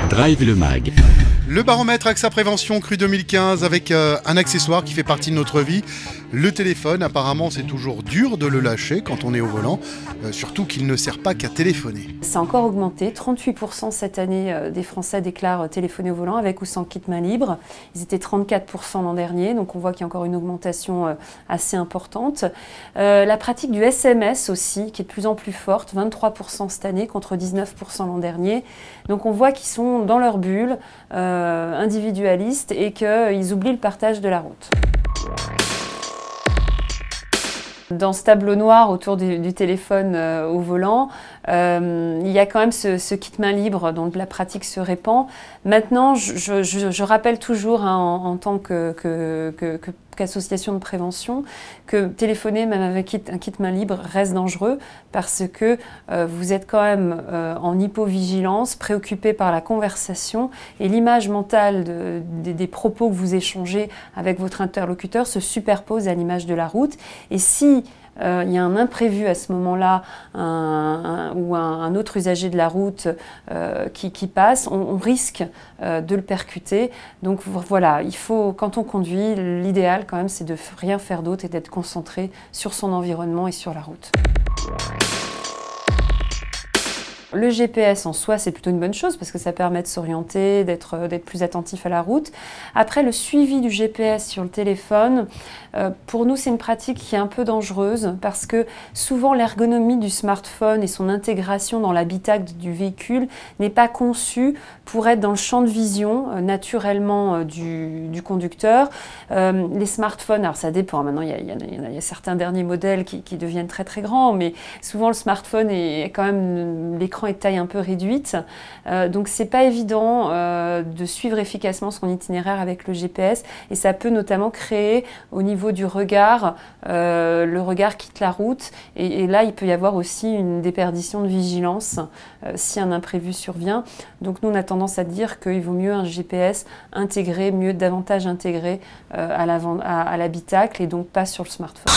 Drive le Mag. Le baromètre AXA Prévention Cru 2015 avec un accessoire qui fait partie de notre vie, le téléphone. Apparemment c'est toujours dur de le lâcher quand on est au volant, surtout qu'il ne sert pas qu'à téléphoner. Ça a encore augmenté, 38% cette année des Français déclarent téléphoner au volant avec ou sans kit main libre. Ils étaient 34% l'an dernier, donc on voit qu'il y a encore une augmentation assez importante. La pratique du SMS aussi, qui est de plus en plus forte, 23% cette année contre 19% l'an dernier. Donc on voit qu'ils sont dans leur bulle, individualistes et qu'ils oublient le partage de la route. Dans ce tableau noir autour du téléphone au volant, il y a quand même ce kit main libre dont la pratique se répand. Maintenant, je rappelle toujours en tant qu'association de prévention que téléphoner même avec un kit main libre reste dangereux parce que vous êtes quand même en hypovigilance, préoccupé par la conversation et l'image mentale des propos que vous échangez avec votre interlocuteur se superpose à l'image de la route. Et si il y a un imprévu à ce moment-là ou un autre usager de la route qui passe, on risque de le percuter. Donc voilà, quand on conduit, l'idéal quand même c'est de rien faire d'autre et d'être concentré sur son environnement et sur la route. Le GPS en soi, c'est plutôt une bonne chose parce que ça permet de s'orienter, d'être plus attentif à la route. Après, le suivi du GPS sur le téléphone, pour nous, c'est une pratique qui est un peu dangereuse parce que souvent l'ergonomie du smartphone et son intégration dans l'habitacle du véhicule n'est pas conçue pour être dans le champ de vision naturellement du conducteur. Les smartphones, alors ça dépend, maintenant il y a certains derniers modèles qui deviennent très très grands, mais souvent le smartphone est quand même l'écran est de taille un peu réduite, donc c'est pas évident de suivre efficacement son itinéraire avec le GPS et ça peut notamment créer au niveau du regard, le regard quitte la route et là il peut y avoir aussi une déperdition de vigilance si un imprévu survient. Donc nous on a tendance à dire qu'il vaut mieux un GPS intégré, davantage intégré à l'habitacle et donc pas sur le smartphone.